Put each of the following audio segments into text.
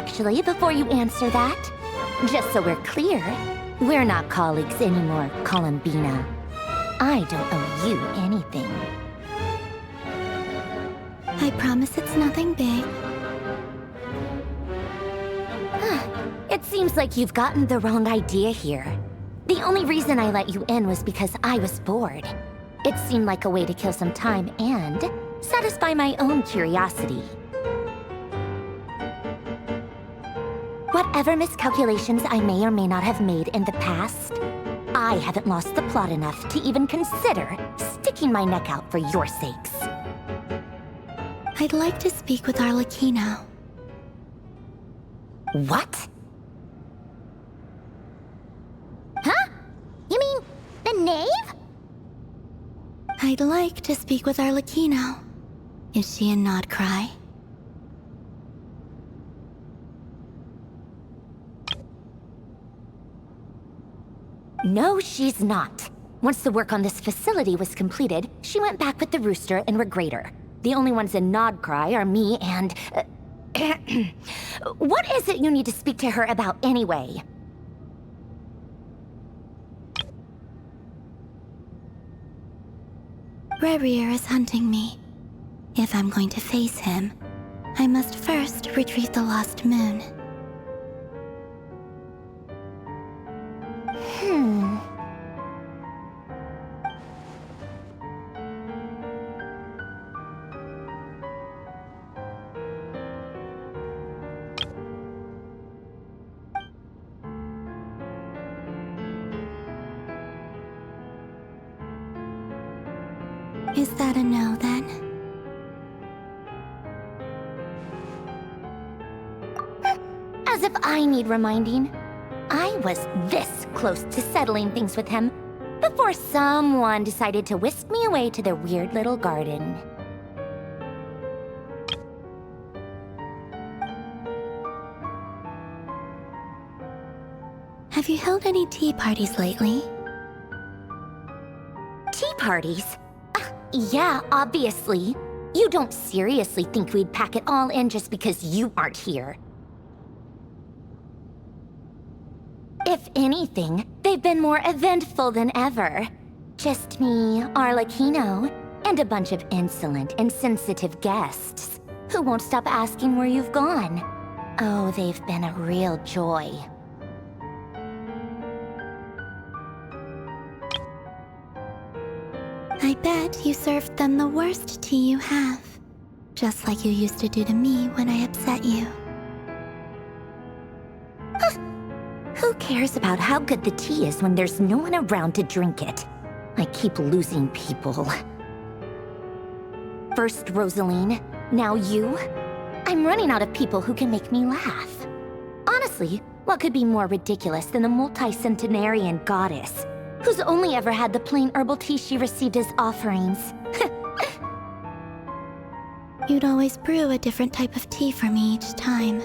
actually, before you answer that. Just so we're clear, we're not colleagues anymore, Columbina. I don't owe you anything. I promise it's nothing big. It seems like you've gotten the wrong idea here. The only reason I let you in was because I was bored. It seemed like a way to kill some time and satisfy my own curiosity. Whatever miscalculations I may or may not have made in the past, I haven't lost the plot enough to even consider sticking my neck out for your sakes. I'd like to speak with Arlecchino. What? Huh? You mean the knave? I'd like to speak with Arlecchino. Is she in Nod-Krai? No, she's not. Once the work on this facility was completed, she went back with the rooster and Regrator. The only ones in Nod-Krai are me and... What is it you need to speak to her about anyway? Rerir is hunting me. If I'm going to face him, I must first retrieve the lost moon. Is that a no, then? As if I need reminding. I was this close to settling things with him before someone decided to whisk me away to their weird little garden. Have you held any tea parties lately? Tea parties? Yeah, obviously. You don't seriously think we'd pack it all in just because you aren't here. If anything, they've been more eventful than ever. Just me, Arlecchino, and a bunch of insolent, insensitive guests who won't stop asking where you've gone. Oh, they've been a real joy. I bet you served them the worst tea you have. Just like you used to do to me when I upset you. Who cares about how good the tea is when there's no one around to drink it? I keep losing people. First Rosaline, now you. I'm running out of people who can make me laugh. Honestly, what could be more ridiculous than the multi-centenarian goddess, who's only ever had the plain herbal tea she received as offerings? You'd always brew a different type of tea for me each time.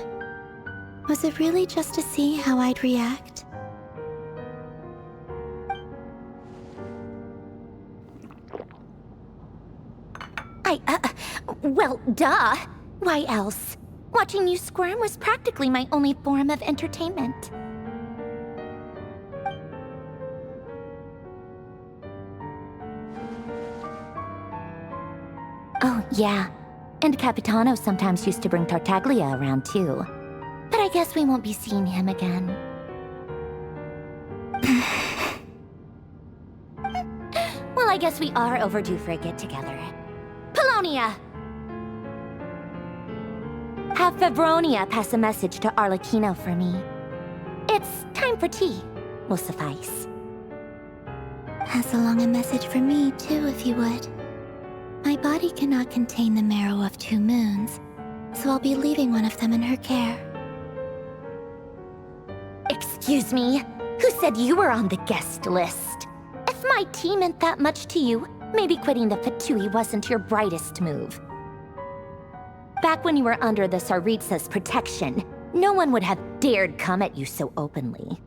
Was it really just to see how I'd react? Well, duh. Why else? Watching you squirm was practically my only form of entertainment. Oh, yeah. And Capitano sometimes used to bring Tartaglia around, too. But I guess we won't be seeing him again. Well, I guess we are overdue for a get-together. Polonia! Have Favronia pass a message to Arlecchino for me. It's time for tea. Will suffice. Pass along a message for me, too, if you would. My body cannot contain the marrow of 2 moons, so I'll be leaving one of them in her care. Excuse me? Who said you were on the guest list? If my tea meant that much to you, maybe quitting the Fatui wasn't your brightest move. Back when you were under the Tsaritsa's protection, no one would have dared come at you so openly.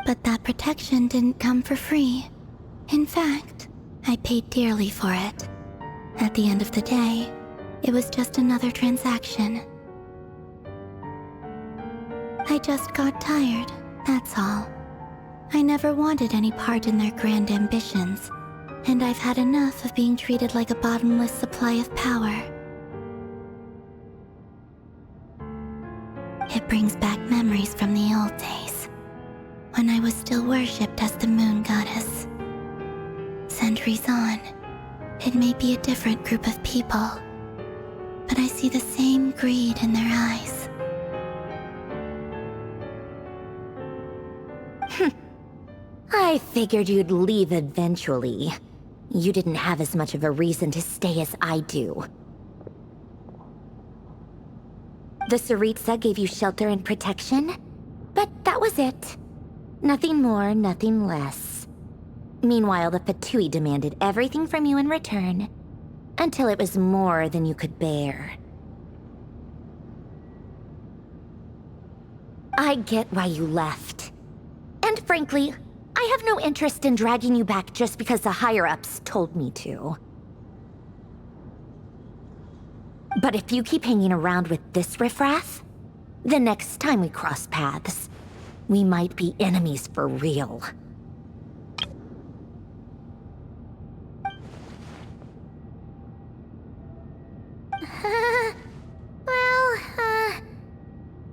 But that protection didn't come for free. In fact, I paid dearly for it. At the end of the day, it was just another transaction. I just got tired, that's all. I never wanted any part in their grand ambitions, and I've had enough of being treated like a bottomless supply of power. It brings back memories from the old days, when I was still worshipped as the moon goddess. Centuries on, it may be a different group of people, but I see the same greed in their eyes. I figured you'd leave eventually. You didn't have as much of a reason to stay as I do. The Tsaritsa gave you shelter and protection, but that was it. Nothing more, nothing less. Meanwhile, the Fatui demanded everything from you in return, until it was more than you could bear. I get why you left. And frankly, I have no interest in dragging you back just because the higher-ups told me to. But if you keep hanging around with this riffraff, the next time we cross paths, we might be enemies for real.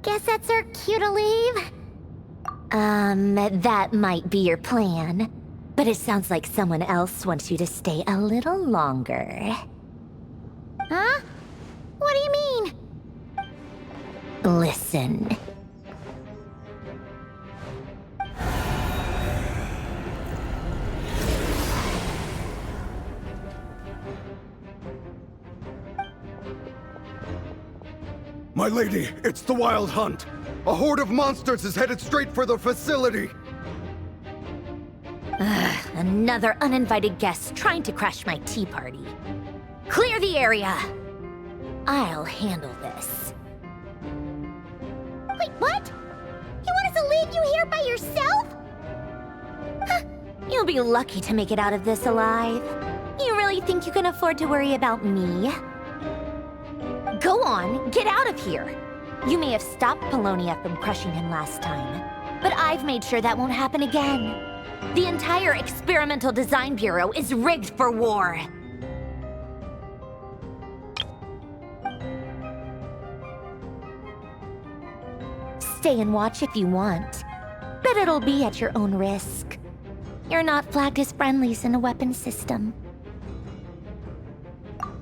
Guess that's our cue to leave? That might be your plan. But it sounds like someone else wants you to stay a little longer. Huh? What do you mean? Listen. My lady, it's the Wild Hunt. A horde of monsters is headed straight for the facility. Another uninvited guest trying to crash my tea party. Clear the area! I'll handle this. Wait, what? You want us to leave you here by yourself? You'll be lucky to make it out of this alive. You really think you can afford to worry about me? Go on, get out of here! You may have stopped Polonia from crushing him last time, but I've made sure that won't happen again. The entire Experimental Design Bureau is rigged for war. Stay and watch if you want, but it'll be at your own risk. You're not flagged as friendlies in the weapons system.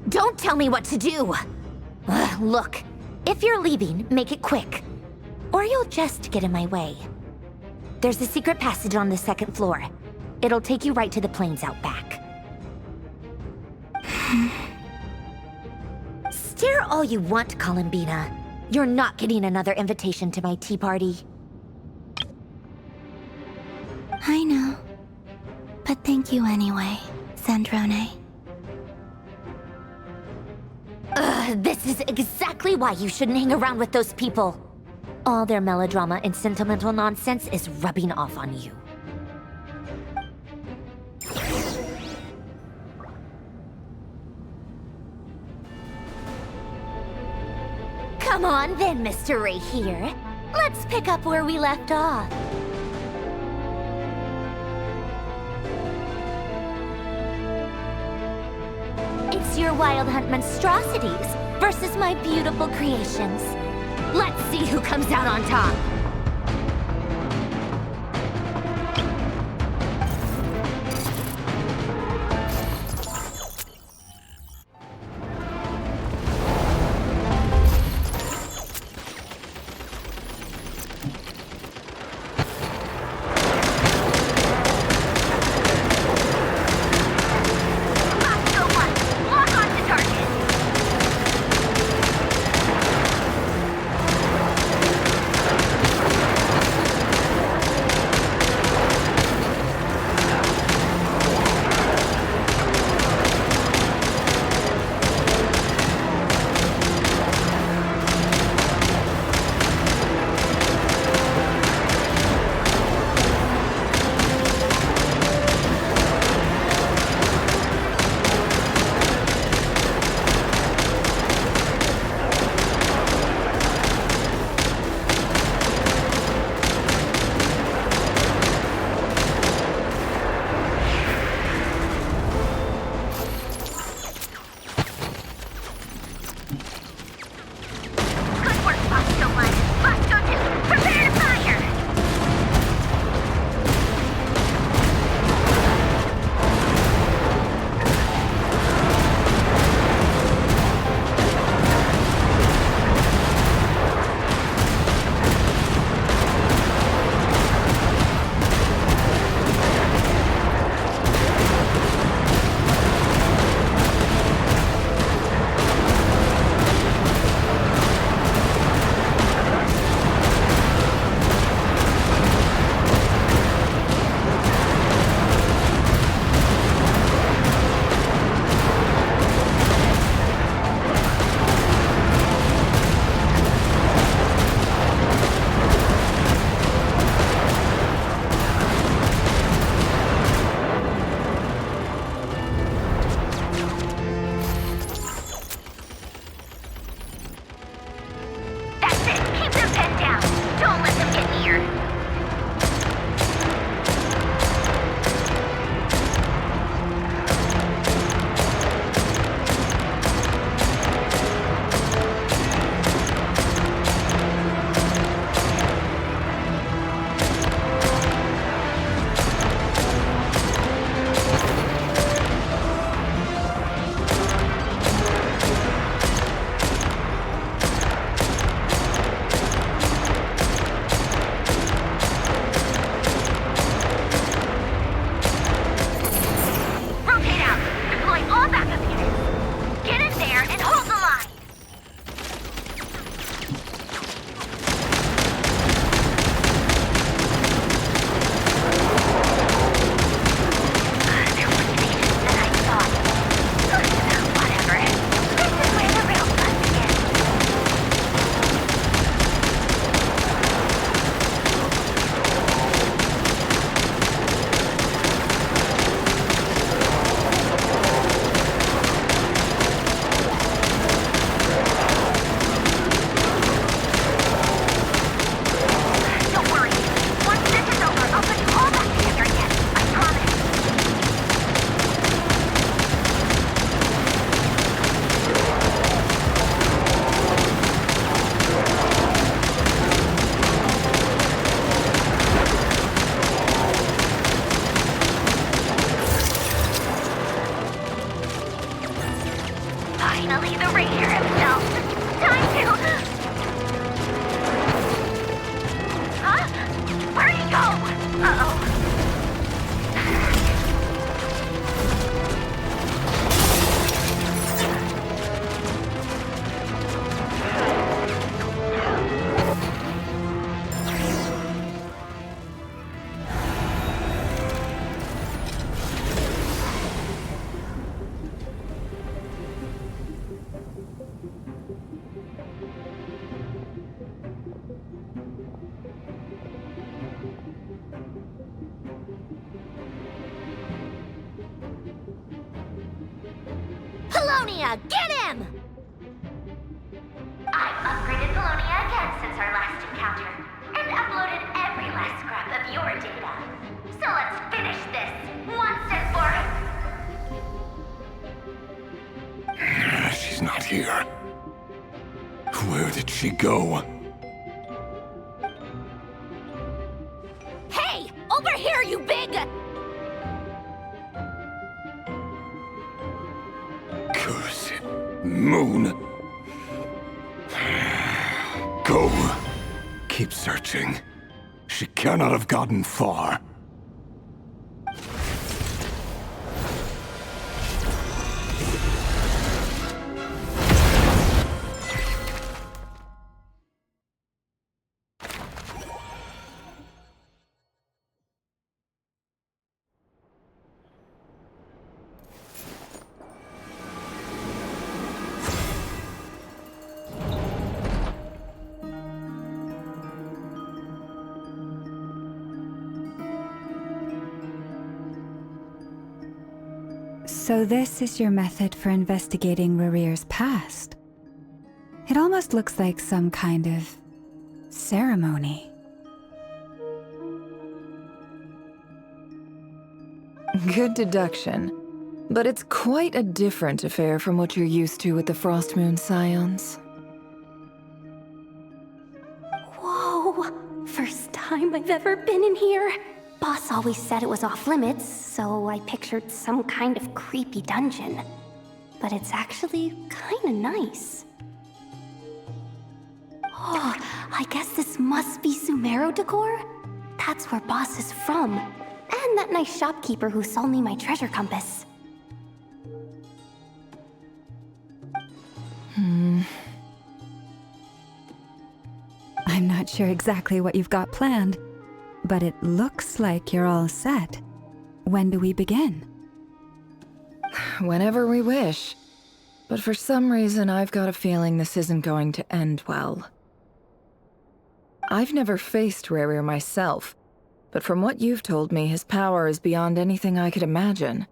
Don't tell me what to do! Look, if you're leaving, make it quick. Or you'll just get in my way. There's a secret passage on the second floor. It'll take you right to the plains out back. Stare all you want, Columbina. You're not getting another invitation to my tea party. I know. But thank you anyway, Sandrone. This is exactly why you shouldn't hang around with those people. All their melodrama and sentimental nonsense is rubbing off on you. Come on then, Mr. Ray here. Let's pick up where we left off. It's your Wild Hunt monstrosities versus my beautiful creations. Let's see who comes out on top. Finally, the Ranger himself. Time to... Huh? Where'd he go? Uh-oh. Polonia, get him! I've upgraded Polonia again since our last encounter, and uploaded every last scrap of your data. So let's finish this, once and for... She's not here. Where did she go? Hey! Over here, you big... Cursed moon. Go. Keep searching. She cannot have gotten far. So this is your method for investigating Rarir's past. It almost looks like some kind of ceremony. Good deduction. But it's quite a different affair from what you're used to with the Frost Moon Scions. Whoa! First time I've ever been in here. Boss always said it was off limits, so I pictured some kind of creepy dungeon. But it's actually kinda nice. Oh, I guess this must be Sumero decor? That's where Boss is from. And that nice shopkeeper who sold me my treasure compass. I'm not sure exactly what you've got planned, but it looks like you're all set. When do we begin? Whenever we wish. But for some reason, I've got a feeling this isn't going to end well. I've never faced Rarir myself, but from what you've told me, his power is beyond anything I could imagine.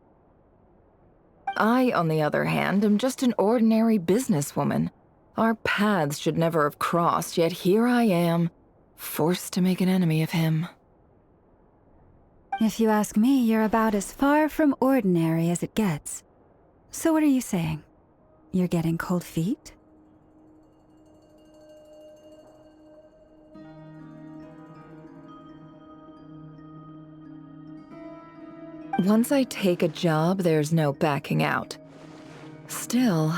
I, on the other hand, am just an ordinary businesswoman. Our paths should never have crossed, yet here I am, forced to make an enemy of him. If you ask me, you're about as far from ordinary as it gets. So what are you saying? You're getting cold feet? Once I take a job, there's no backing out. Still,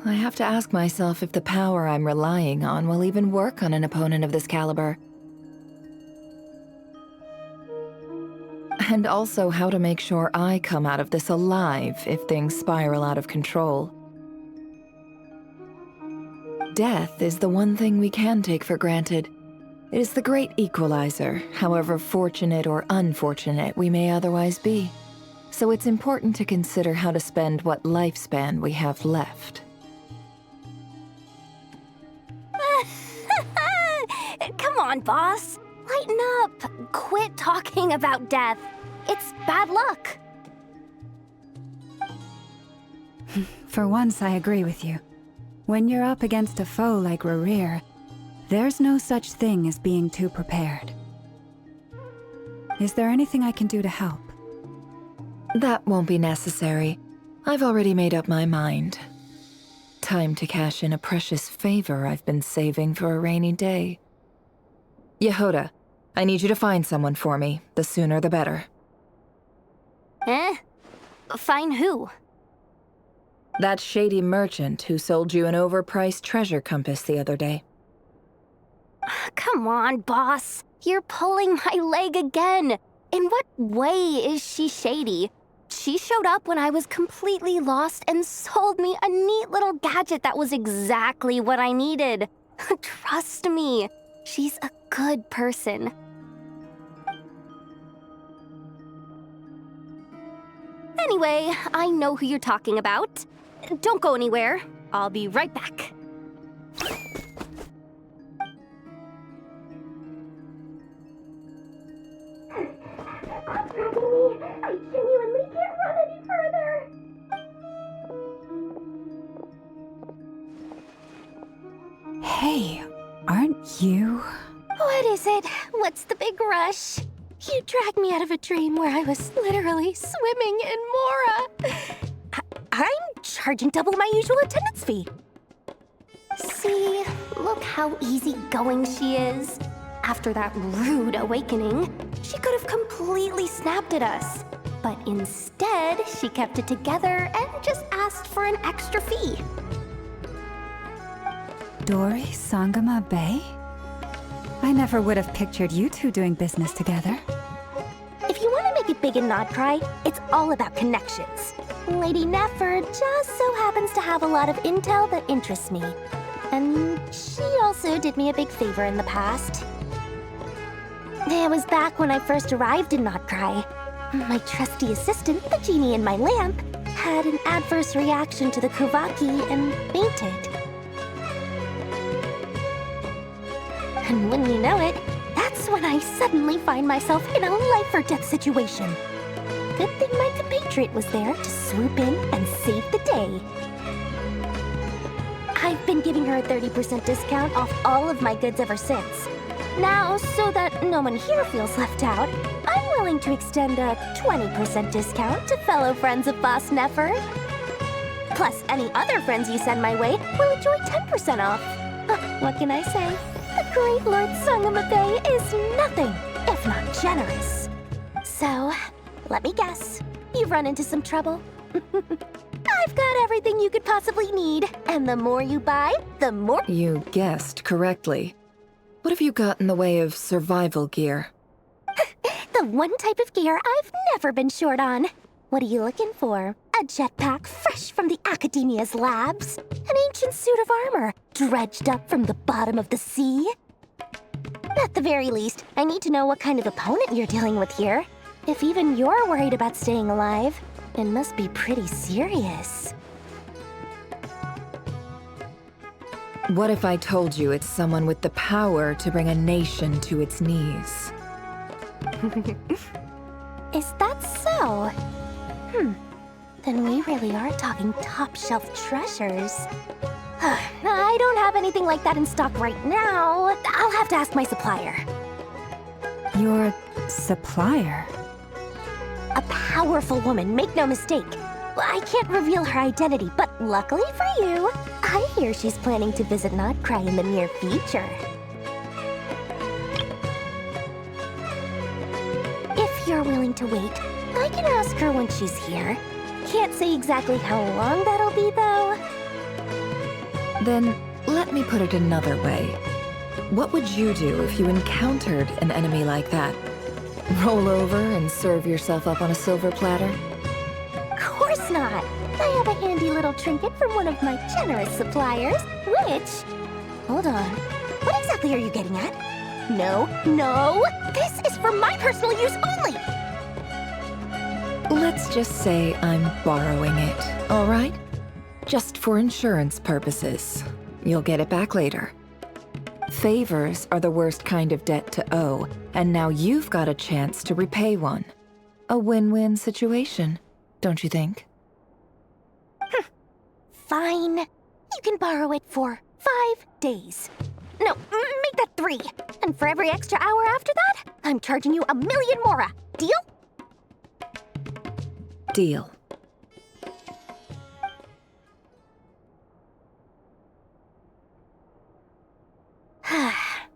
I have to ask myself if the power I'm relying on will even work on an opponent of this caliber. And also how to make sure I come out of this alive if things spiral out of control. Death is the one thing we can take for granted. It is the great equalizer, however fortunate or unfortunate we may otherwise be. So it's important to consider how to spend what lifespan we have left. Come on, boss. Lighten up. Quit talking about death. It's bad luck. For once, I agree with you. When you're up against a foe like Rarir, there's no such thing as being too prepared. Is there anything I can do to help? That won't be necessary. I've already made up my mind. Time to cash in a precious favor I've been saving for a rainy day. Yehoda, I need you to find someone for me. The sooner the better. Find who? That shady merchant who sold you an overpriced treasure compass the other day. Come on, boss. You're pulling my leg again. In what way is she shady? She showed up when I was completely lost and sold me a neat little gadget that was exactly what I needed. Trust me, she's a good person. Anyway, I know who you're talking about. Don't go anywhere. I'll be right back. I genuinely can't run any further. Hey, aren't you? What is it? What's the big rush? You dragged me out of a dream where I was literally swimming in Mora. I'm charging double my usual attendance fee. See, look how easygoing she is. After that rude awakening, she could have completely snapped at us. But instead, she kept it together and just asked for an extra fee. Dori Sangama Bay? I never would have pictured you two doing business together. If you want to make it big in Nod-Krai, it's all about connections. Lady Nefer just so happens to have a lot of intel that interests me. And she also did me a big favor in the past. It was back when I first arrived in Nod-Krai. My trusty assistant, the genie in my lamp, had an adverse reaction to the Kuvaki and fainted. And wouldn't you know it, that's when I suddenly find myself in a life-or-death situation. Good thing my compatriot was there to swoop in and save the day. I've been giving her a 30% discount off all of my goods ever since. Now, so that no one here feels left out, I'm willing to extend a 20% discount to fellow friends of Boss Nefer. Plus, any other friends you send my way will enjoy 10% off. What can I say? The great Lord Sangama Bay is nothing if not generous. So, let me guess. You've run into some trouble? I've got everything you could possibly need, and the more you buy, the more— You guessed correctly. What have you got in the way of survival gear? The one type of gear I've never been short on. What are you looking for? A jetpack fresh from the Academia's labs? An ancient suit of armor dredged up from the bottom of the sea? At the very least, I need to know what kind of opponent you're dealing with here. If even you're worried about staying alive, it must be pretty serious. What if I told you it's someone with the power to bring a nation to its knees? Is that so? Then we really are talking top-shelf treasures. I don't have anything like that in stock right now. I'll have to ask my supplier. Your supplier? A powerful woman, make no mistake. I can't reveal her identity, but luckily for you, I hear she's planning to visit Nod-Krai in the near future. If you're willing to wait, I can ask her when she's here. Can't say exactly how long that'll be, though. Then, let me put it another way. What would you do if you encountered an enemy like that? Roll over and serve yourself up on a silver platter? Of course not. I have a handy little trinket from one of my generous suppliers, which— Hold on. What exactly are you getting at? No. This is for my personal use only! Let's just say I'm borrowing it, all right? Just for insurance purposes. You'll get it back later. Favors are the worst kind of debt to owe, and now you've got a chance to repay one. A win-win situation, don't you think? Fine. You can borrow it for 5 days. No, make that 3. And for every extra hour after that, I'm charging you 1,000,000 Mora. Deal? Deal.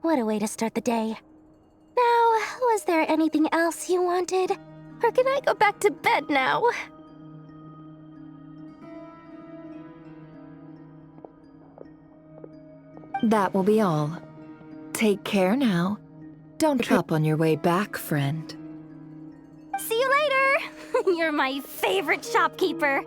What a way to start the day. Now, was there anything else you wanted? Or can I go back to bed now? That will be all. Take care now. Don't drop on your way back, friend. See you later! You're my favorite shopkeeper.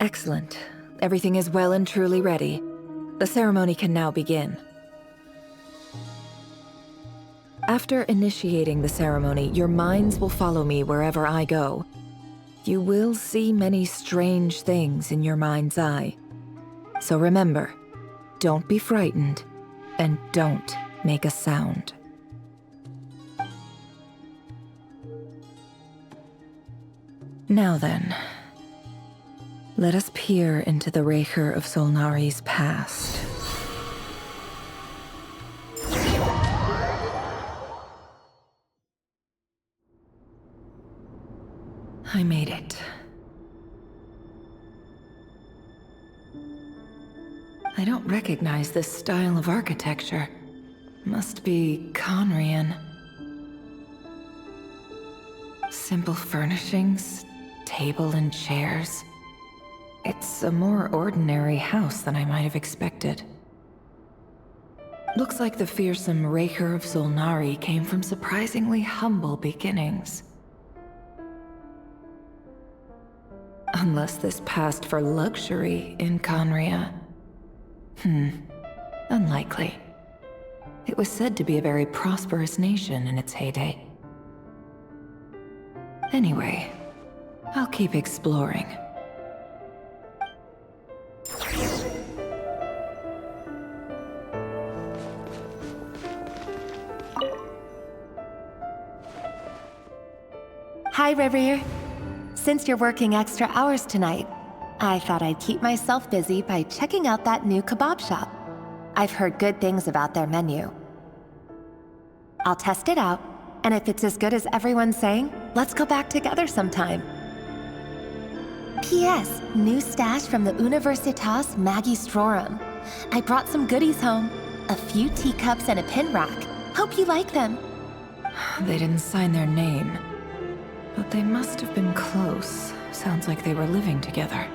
Excellent. Everything is well and truly ready. The ceremony can now begin. After initiating the ceremony, your minds will follow me wherever I go. You will see many strange things in your mind's eye. So remember, don't be frightened, and don't make a sound. Now then, let us peer into the Raker of Solnari's past. I made it. I don't recognize this style of architecture. Must be Conrian. Simple furnishings, table and chairs. It's a more ordinary house than I might have expected. Looks like the fearsome Raker of Solnari came from surprisingly humble beginnings. Unless this passed for luxury in Conria. Unlikely. It was said to be a very prosperous nation in its heyday. Anyway, I'll keep exploring. Hi, Reverie. Since you're working extra hours tonight, I thought I'd keep myself busy by checking out that new kebab shop. I've heard good things about their menu. I'll test it out, and if it's as good as everyone's saying, let's go back together sometime. P.S. New stash from the Universitas Magistrorum. I brought some goodies home. A few teacups and a pin rack. Hope you like them. They didn't sign their name. But they must have been close. Sounds like they were living together.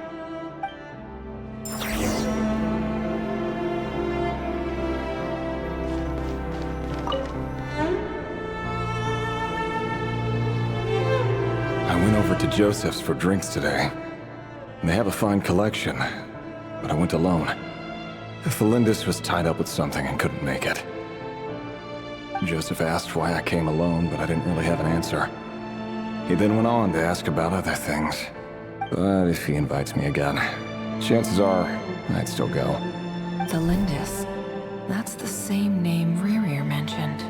I went over to Joseph's for drinks today. They have a fine collection, but I went alone. Felindis was tied up with something and couldn't make it. Joseph asked why I came alone, but I didn't really have an answer. He then went on to ask about other things. But if he invites me again, chances are I'd still go. Felindis. That's the same name Rerir mentioned.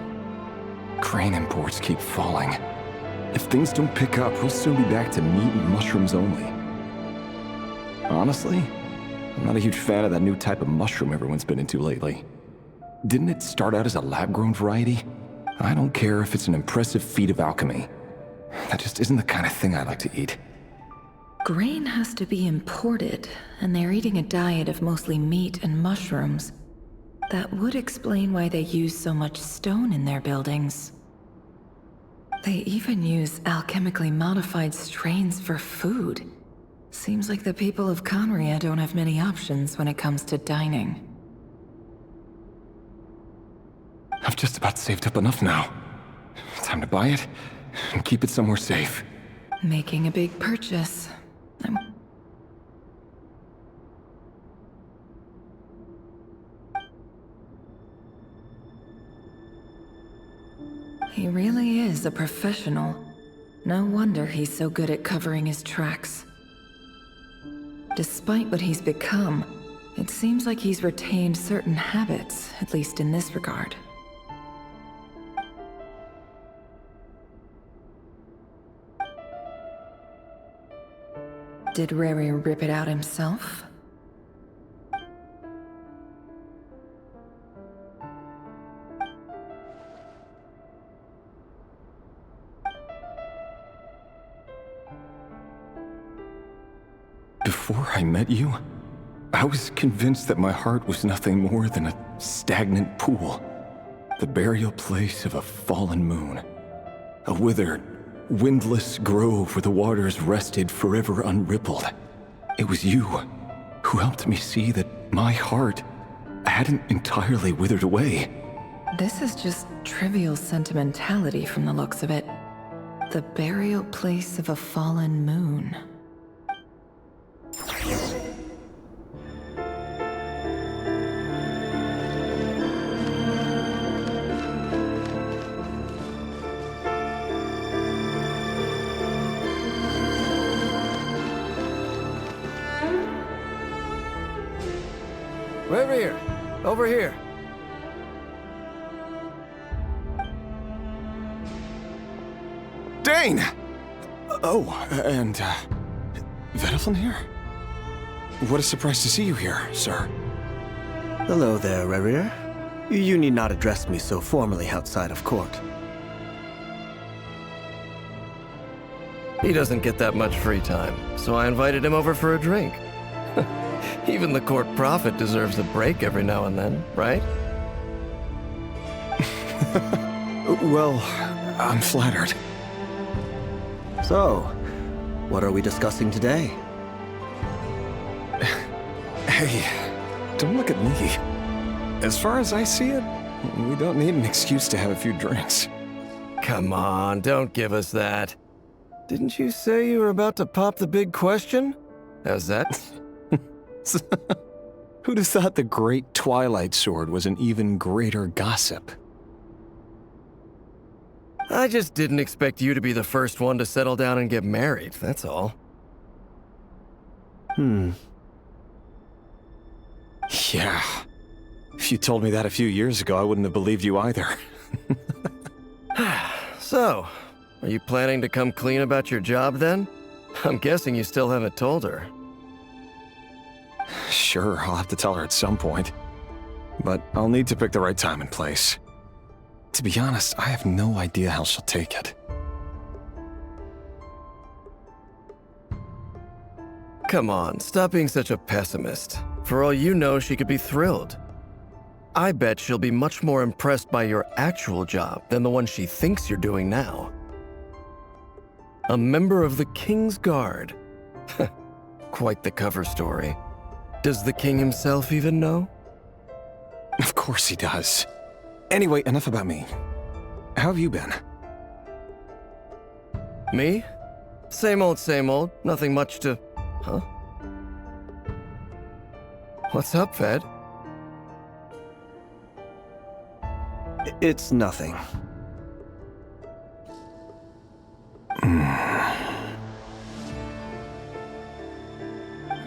Crane imports keep falling. If things don't pick up, we'll soon be back to meat and mushrooms only. Honestly, I'm not a huge fan of that new type of mushroom everyone's been into lately. Didn't it start out as a lab-grown variety? I don't care if it's an impressive feat of alchemy. That just isn't the kind of thing I like to eat. Grain has to be imported, and they're eating a diet of mostly meat and mushrooms. That would explain why they use so much stone in their buildings. They even use alchemically modified strains for food. Seems like the people of Conria don't have many options when it comes to dining. I've just about saved up enough now. Time to buy it and keep it somewhere safe. Making a big purchase. He really is a professional. No wonder he's so good at covering his tracks. Despite what he's become, it seems like he's retained certain habits, at least in this regard. Did Rerir rip it out himself? Before I met you, I was convinced that my heart was nothing more than a stagnant pool. The burial place of a fallen moon. A withered, windless grove where the waters rested forever unrippled. It was you who helped me see that my heart hadn't entirely withered away. This is just trivial sentimentality from the looks of it. The burial place of a fallen moon. Right here. Over here. Dane! Oh, and, Vedaflin here? What a surprise to see you here, sir. Hello there, Rerir. You need not address me so formally outside of court. He doesn't get that much free time, so I invited him over for a drink. Even the court prophet deserves a break every now and then, right? Well, I'm flattered. So, what are we discussing today? Hey, don't look at me. As far as I see it, we don't need an excuse to have a few drinks. Come on, don't give us that. Didn't you say you were about to pop the big question? How's that? Who'd have thought the great Twilight Sword was an even greater gossip? I just didn't expect you to be the first one to settle down and get married, that's all. Yeah. If you told me that a few years ago, I wouldn't have believed you either. So, are you planning to come clean about your job then? I'm guessing you still haven't told her. Sure, I'll have to tell her at some point. But I'll need to pick the right time and place. To be honest, I have no idea how she'll take it. Come on, stop being such a pessimist. For all you know, she could be thrilled. I bet she'll be much more impressed by your actual job than the one she thinks you're doing now. A member of the King's Guard. Quite the cover story. Does the king himself even know? Of course he does. Anyway, enough about me. How have you been? Me? Same old, same old. Nothing much to... Huh? What's up, Ved? It's nothing.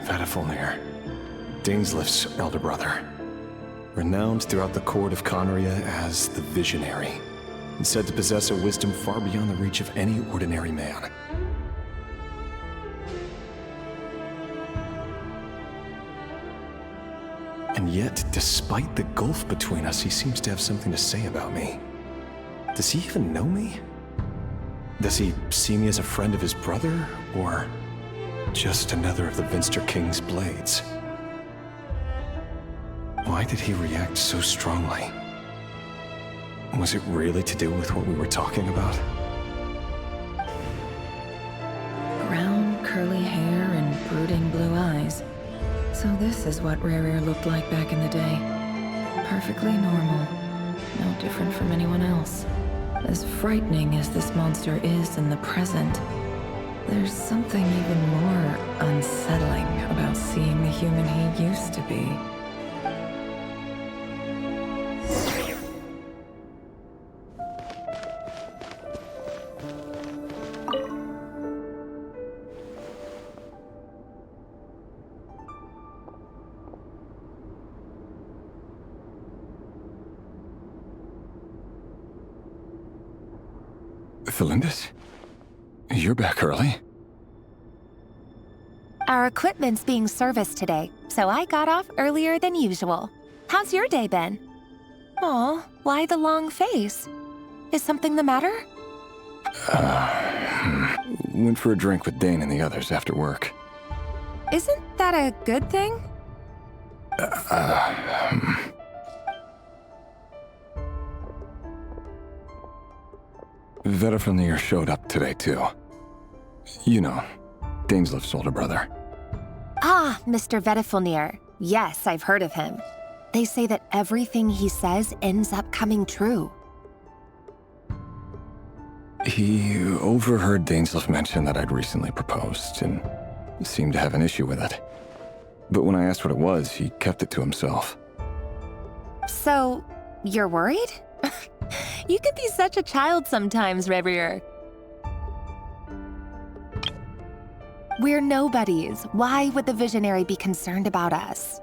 Vedaflin, Dainslift's elder brother. Renowned throughout the court of Conria as the Visionary, and said to possess a wisdom far beyond the reach of any ordinary man. And yet, despite the gulf between us, he seems to have something to say about me. Does he even know me? Does he see me as a friend of his brother, or just another of the Vinster King's blades? Why did he react so strongly? Was it really to do with what we were talking about? Brown, curly hair and brooding blue eyes. So this is what Rerir looked like back in the day. Perfectly normal. No different from anyone else. As frightening as this monster is in the present, there's something even more unsettling about seeing the human he used to be. Felindis? You're back early? Our equipment's being serviced today, so I got off earlier than usual. How's your day been? Aw, why the long face? Is something the matter? Went for a drink with Dane and the others after work. Isn't that a good thing? Vedifilnir showed up today, too. You know, Dainslif's older brother. Ah, Mr. Vedifilnir. Yes, I've heard of him. They say that everything he says ends up coming true. He overheard Dainslif mention that I'd recently proposed and seemed to have an issue with it. But when I asked what it was, he kept it to himself. So, you're worried? You could be such a child sometimes, Revier. We're nobodies. Why would the Visionary be concerned about us?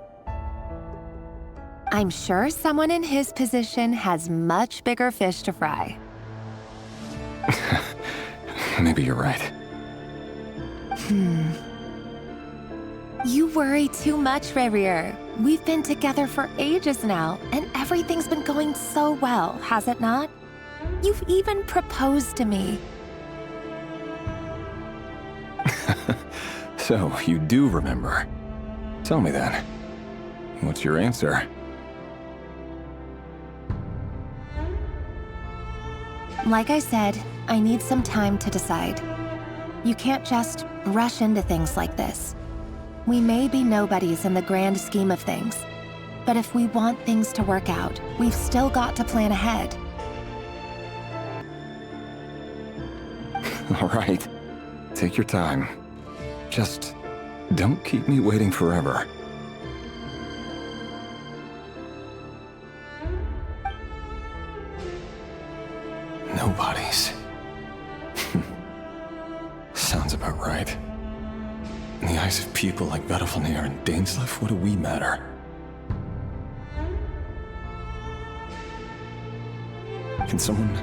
I'm sure someone in his position has much bigger fish to fry. Maybe you're right. You worry too much, Revier. We've been together for ages now, and everything's been going so well, has it not? You've even proposed to me. So, you do remember. Tell me then. What's your answer? Like I said, I need some time to decide. You can't just rush into things like this. We may be nobodies in the grand scheme of things, but if we want things to work out, we've still got to plan ahead. All right. Take your time. Just don't keep me waiting forever. Nobodies. Sounds about right. In the eyes of people like Vedifilnir and Dainslif, what do we matter? Can someone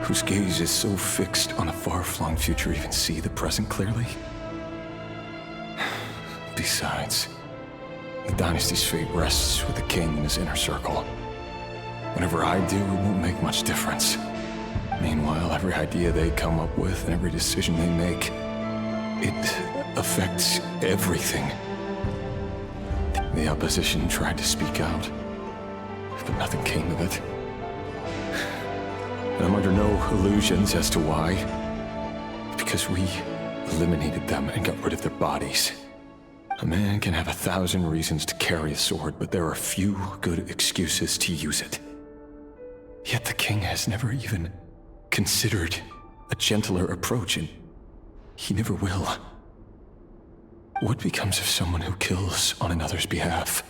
whose gaze is so fixed on a far-flung future even see the present clearly? Besides, the dynasty's fate rests with the king and his inner circle. Whatever I do, it won't make much difference. Meanwhile, every idea they come up with and every decision they make, it affects everything. The opposition tried to speak out, but nothing came of it. And I'm under no illusions as to why. Because we eliminated them and got rid of their bodies. A man can have 1,000 reasons to carry a sword, but there are few good excuses to use it. Yet the king has never even considered a gentler approach, and he never will. What becomes of someone who kills on another's behalf?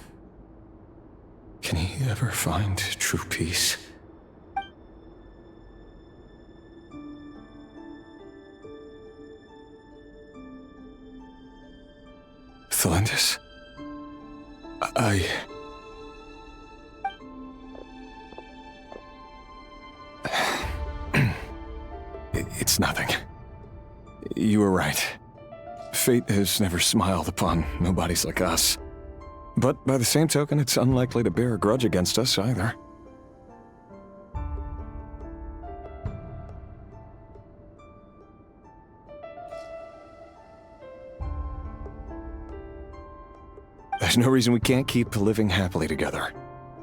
Can he ever find true peace? Thelindis? It's nothing. You were right. Fate has never smiled upon nobodies like us. But by the same token, it's unlikely to bear a grudge against us either. There's no reason we can't keep living happily together,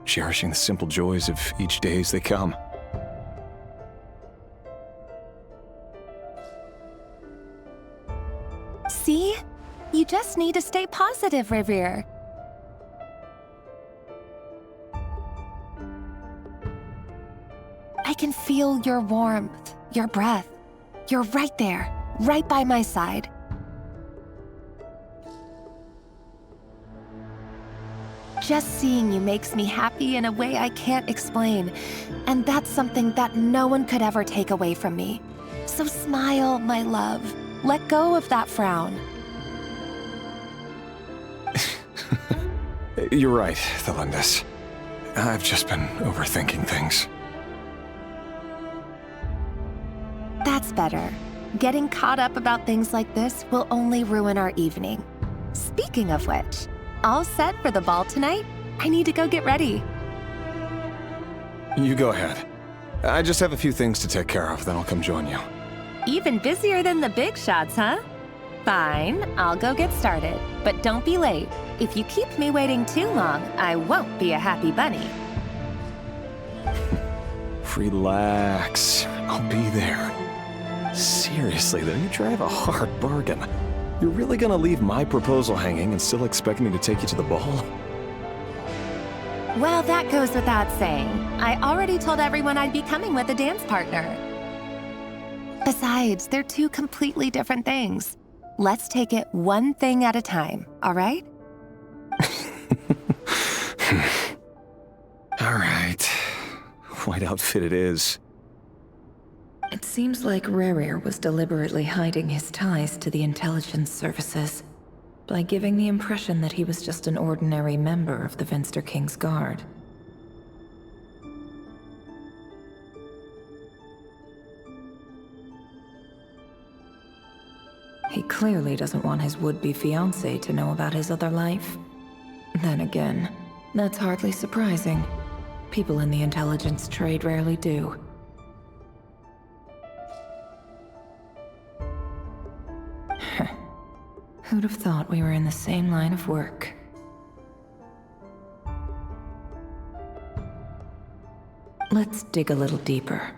cherishing the simple joys of each day as they come. See? You just need to stay positive, Revier. I can feel your warmth, your breath. You're right there, right by my side. Just seeing you makes me happy in a way I can't explain, and that's something that no one could ever take away from me. So smile, my love. Let go of that frown. You're right, Thelindis. I've just been overthinking things. That's better. Getting caught up about things like this will only ruin our evening. Speaking of which, all set for the ball tonight? I need to go get ready. You go ahead. I just have a few things to take care of, then I'll come join you. Even busier than the big shots, huh? Fine, I'll go get started. But don't be late. If you keep me waiting too long, I won't be a happy bunny. Relax. I'll be there. Seriously though, you drive a hard bargain. You're really gonna leave my proposal hanging and still expect me to take you to the ball? Well, that goes without saying. I already told everyone I'd be coming with a dance partner. Besides, they're two completely different things. Let's take it one thing at a time, all right? All right. White outfit it is. It seems like Rerir was deliberately hiding his ties to the intelligence services by giving the impression that he was just an ordinary member of the Venster King's Guard. He clearly doesn't want his would-be fiancée to know about his other life. Then again, that's hardly surprising. People in the intelligence trade rarely do. Who'd have thought we were in the same line of work? Let's dig a little deeper.